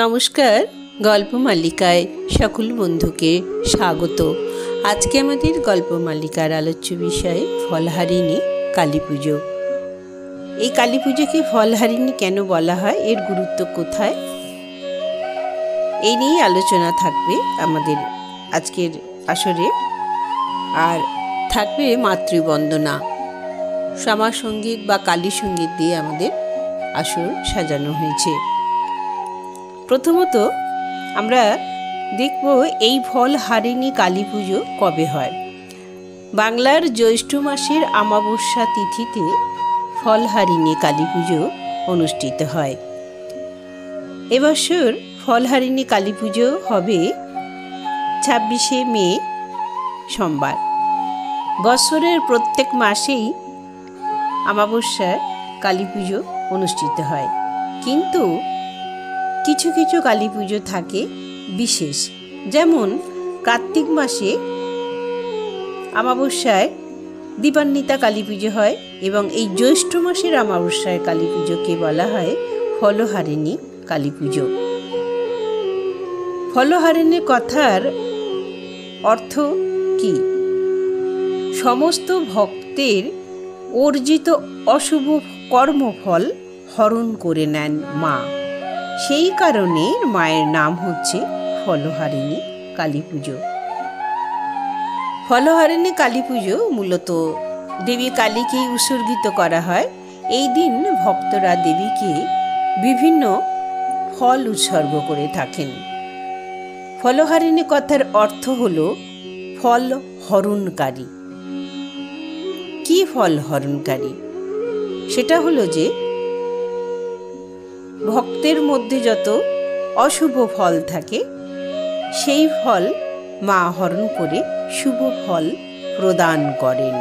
নমস্কার, গল্প মালিকায় সকল বন্ধুকে স্বাগত। আজকে আমাদের গল্প মালিকার আলোচ্য বিষয় ফলহারিণী কালী পুজো। এই কালী পুজোকে ফলহারিণী কেন বলা হয়, এর গুরুত্ব কোথায়, এই নিয়ে আলোচনা থাকবে আমাদের আজকের আসরে। আর থাকবে মাতৃবন্দনা, শ্যামা সঙ্গীত বা কালী সঙ্গীত দিয়ে আমাদের আসর সাজানো হয়েছে। প্রথমত আমরা দেখব এই ফলহারিণী কালী পুজো কবে হয়। বাংলার জ্যৈষ্ঠ মাসের অমাবস্যা তিথিতে ফলহারিণী কালী পুজো অনুষ্ঠিত হয়। এবছর ফলহারিণী কালী পুজো হবে 26শে মে সোমবার। বছরের প্রত্যেক মাসেই অমাবস্যায় কালী পুজো অনুষ্ঠিত হয়, কিন্তু কিছু কিছু কালী পুজো থাকে বিশেষ, যেমন কার্তিক মাসে অমাবস্যায় দীপান্বিতা কালী পুজো হয় এবং এই জ্যৈষ্ঠ মাসের অমাবস্যায় কালী পুজোকে বলা হয় ফলহারিণী কালী পুজো। ফলহারিণী কথার অর্থ কি? সমস্ত ভক্তের অর্জিত অশুভ কর্মফল হরণ করে নেন মা, সেই কারণে মায়ের নাম হচ্ছে ফলহারিণী কালী পুজো। ফলহারিণী কালী পুজো মূলত দেবী কালীকেই উৎসর্গিত করা হয়। এই দিন ভক্তরা দেবীকে বিভিন্ন ফল উৎসর্গ করে থাকেন। ফলহারিণী কথার অর্থ হল ফল হরণকারী। কি ফল হরণকারী? সেটা হলো যে ভক্তের মধ্যে যত অশুভ ফল থাকে সেই ফল মা হরণ করে শুভ ফল প্রদান করেন।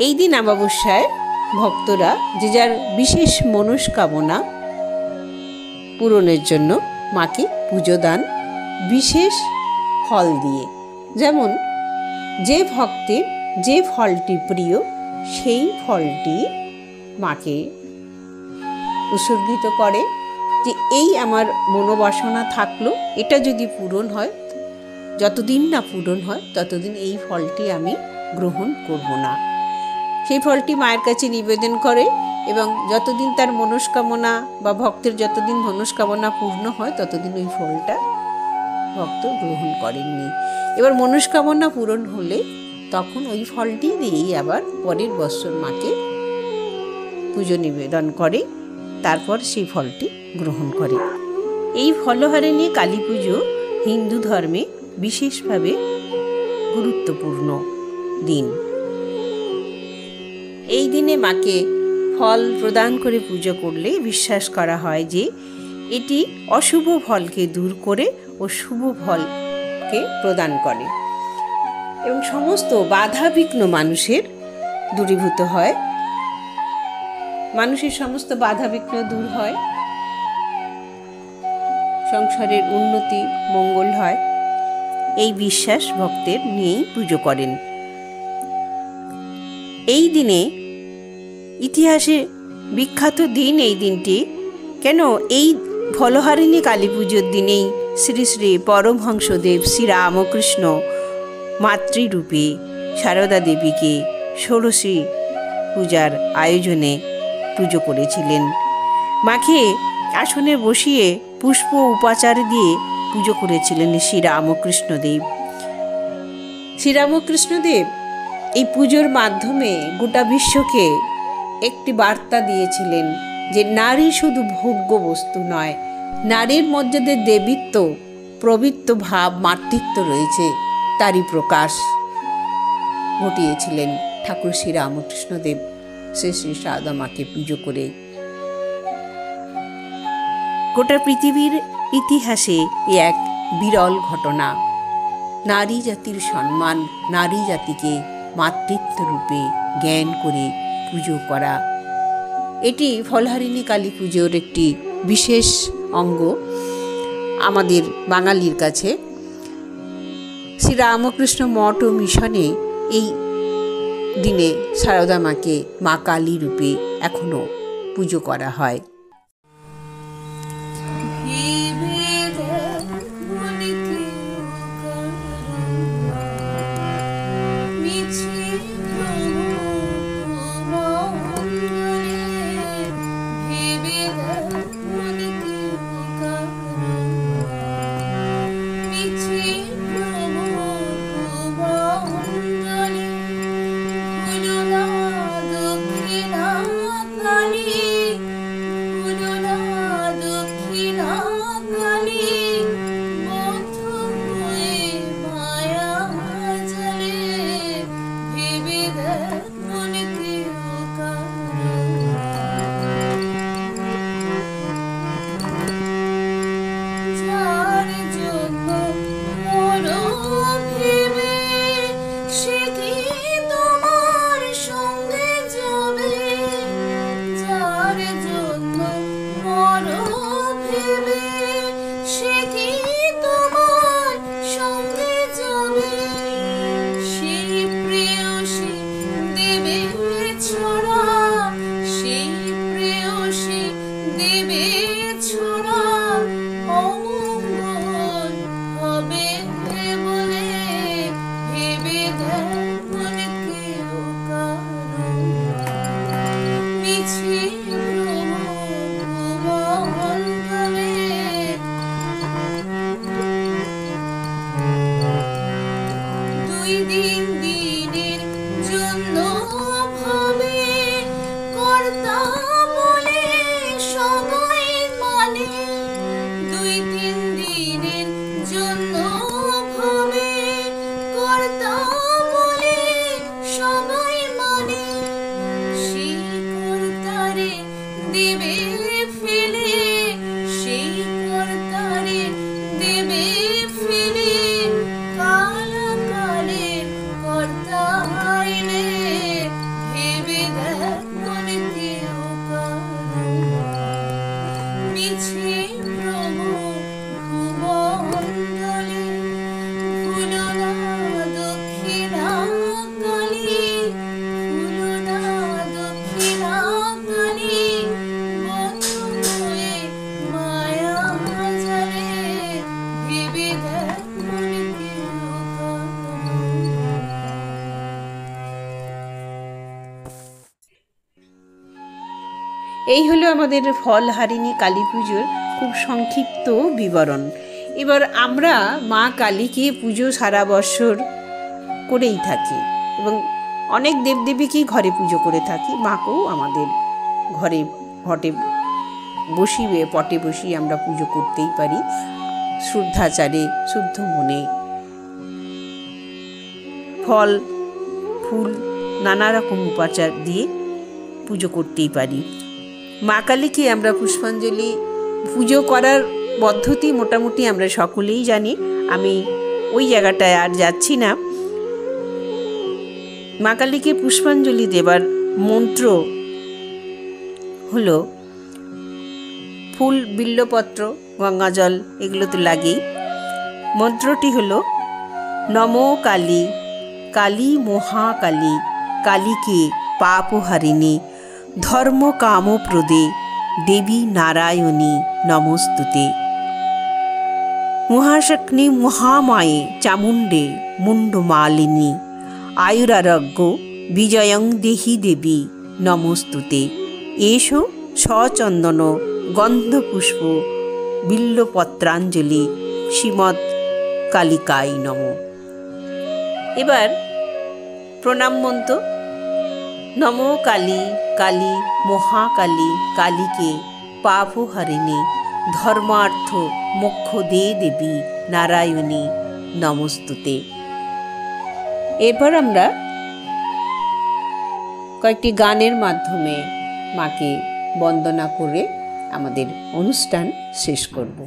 এই দিন অমাবস্যায় ভক্তরা যে যার বিশেষ মনস্কামনা পূরণের জন্য মাকে পুজো দান বিশেষ ফল দিয়ে। যেমন যে ভক্তের যে ফলটি প্রিয় সেই ফলটি মাকে উৎসর্গিত করে, যে এই আমার মনোবাসনা থাকলো, এটা যদি পূরণ হয়, যতদিন না পূরণ হয় ততদিন এই ফলটি আমি গ্রহণ করব না। সেই ফলটি মায়ের কাছে নিবেদন করে এবং যতদিন তার মনস্কামনা বা ভক্তের যতদিন মনস্কামনা পূর্ণ হয় ততদিন ওই ফলটা ভক্ত গ্রহণ করেননি। এবার মনস্কামনা পূরণ হলে তখন ওই ফলটি দিয়েই আবার পরের বছর মাকে পুজো নিবেদন করে, তারপর সেই ফলটি গ্রহণ করে। এই ফলহারিণী কালী পুজো হিন্দু ধর্মে বিশেষভাবে গুরুত্বপূর্ণ দিন। এই দিনে মাকে ফল প্রদান করে পুজো করলে বিশ্বাস করা হয় যে এটি অশুভ ফলকে দূর করে ও শুভ ফলকে প্রদান করে এবং সমস্ত বাধা বিঘ্ন মানুষের দূরীভূত হয়, মানুষের সমস্ত বাধা বিঘ্ন দূর হয়, সংসারের উন্নতি মঙ্গল হয়, এই বিশ্বাস ভক্তের নিয়েই পুজো করেন। এই দিনে ইতিহাসে বিখ্যাত দিন এই দিনটি। কেন? এই ফলহারিণী কালী পুজোর দিনেই শ্রী শ্রী পরমহংসদেব শ্রীরামকৃষ্ণ মাতৃরূপে সারদা দেবীকে ষোড়শী পূজার আয়োজনে পুজো করেছিলেন। মাকে আসনে বসিয়ে পুষ্প উপাচার দিয়ে পুজো করেছিলেন শ্রীরামকৃষ্ণদেব। শ্রীরামকৃষ্ণদেব এই পুজোর মাধ্যমে গোটা বিশ্বকে একটি বার্তা দিয়েছিলেন যে নারী শুধু ভোগ্য বস্তু নয়, নারীর মধ্যে যে দেবীত্ব প্রবৃত্ত ভাব মাতৃত্ব রয়েছে তারই প্রকাশ ঘটিয়েছিলেন ঠাকুর শ্রীরামকৃষ্ণদেব শ্রী শ্রী সারদা মাকে পুজো করে। গোটা পৃথিবীর ইতিহাসে এ এক বিরল ঘটনা। নারী জাতির সম্মান, নারী জাতিকে মাতৃত্ব রূপে জ্ঞান করে পুজো করা, এটি ফলহারিণী কালী পুজোর একটি বিশেষ অঙ্গ আমাদের বাঙালির কাছে। শ্রীরামকৃষ্ণ মঠ ও মিশনে এই দিনে সারদা মাকে মা কালী রূপে এখনো পুজো করা হয়। এই হলো আমাদের ফলহারিণী কালী পুজোর খুব সংক্ষিপ্ত বিবরণ। এবার আমরা মা কালীকে পুজো সারা বছর করেই থাকি এবং অনেক দেবদেবীকেই ঘরে পুজো করে থাকি। মাকেও আমাদের ঘরে পটে বসিয়ে আমরা পুজো করতেই পারি, শ্রদ্ধাচারে শুদ্ধ মনে। ফল ফুল নানা রকম উপাচার দিয়ে পুজো করতেই পারি। মা কালীকে আমরা পুষ্পাঞ্জলি পুজো করার পদ্ধতি মোটামুটি আমরা সকলেই জানি, আমি ওই জায়গাটায় আর যাচ্ছি না। মা কালীকে পুষ্পাঞ্জলি দেবার মন্ত্র হলো ফুল, বিল্লপত্র, গঙ্গাজল, এগুলো তো লাগেই। মন্ত্রটি হলো নমো কালী, কালী মহাকালী, কালীকে পাপহারিণী, ধর্ম কামপ্রদে, দেবী নারায়ণী নমস্তুতে। মহাশক্তি মহামায়ে চামুণ্ডে মুণ্ডমালিনী, আয়ুরারোগ্য বিজয়ং দেহি দেবী নমস্তুতে। এষো সচন্দন গন্ধপুষ্প বিল্লপত্রাঞ্জলি শ্রীমৎ কালিকায় নম। এবার প্রণাম মন্ত্র। নমো কালী, কালী মহাকালী, কালীকে পাপহারিণী, ধর্মার্থ মোক্ষ দে দেবী নারায়ণী নমস্তুতে। এরপর আমরা কয়েকটি গানের মাধ্যমে মাকে বন্দনা করে আমাদের অনুষ্ঠান শেষ করব।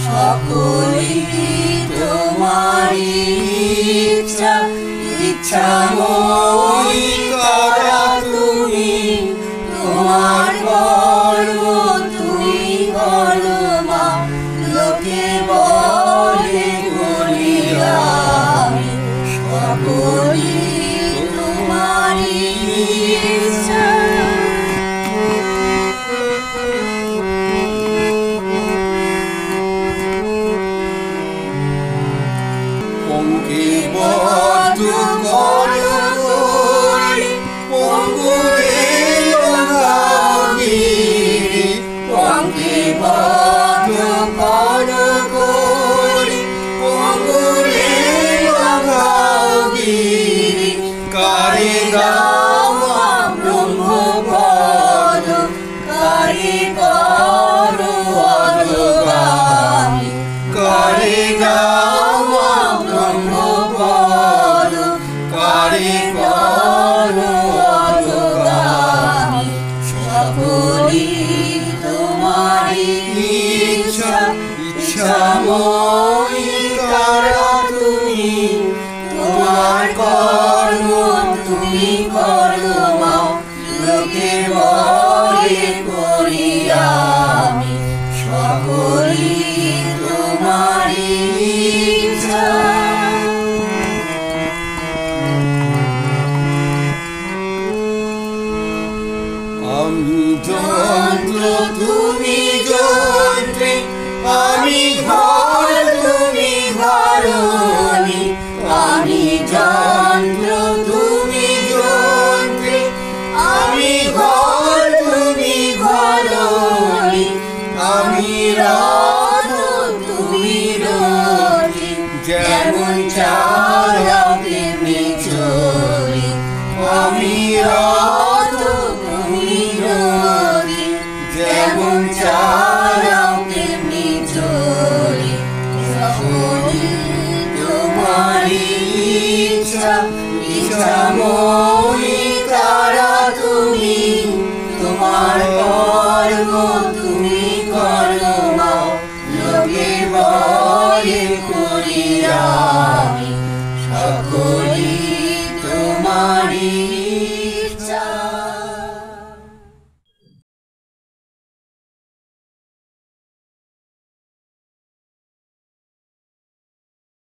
সকল ইচ্ছাময়ী তারা তুমি, তোমার কর্ম তুমি করো মা, লোকে বলে করি আমি, সকলই তোমারই ইচ্ছা। পঙ্কিবদ্ধ করো করি পঙ্গুরে লঙ্ঘাগিরি, পঙ্কিবদ্ধ করো করি পঙ্গুরে লঙ্ঘাগিরি, কারে গাওয়া ব্রহ্মপদ, কারে করো অধগামী, কারে গাওয়া ব্রহ্মপদ, কারে করো অধগামী, সকলই তোমারই ইচ্ছা। ইচ্ছাময়ী তারা তুমি, তোমার কর্ম তুমি করো মা, লোকে বলে করি আমি, সকলই তোমারই ইচ্ছা। আমি যন্ত্র তুমি যন্ত্রী, আমি ঘর তুমি ঘরণী, আমি যন্ত্র তুমি যন্ত্রী, আমি ঘর তুমি ঘরণী, আমি রথ তুমি রথী, যেমন চালাও তেমনি চলি, আমি রথ তুমি রথী, যেমন চালাও তেমনি চলি, সকলই তোমারই ইচ্ছা। ইচ্ছাময়ী তারা তুমি, তোমার কর্ম তুমি করো মা, লোকে বলে করি আমি, সকলই তোমারই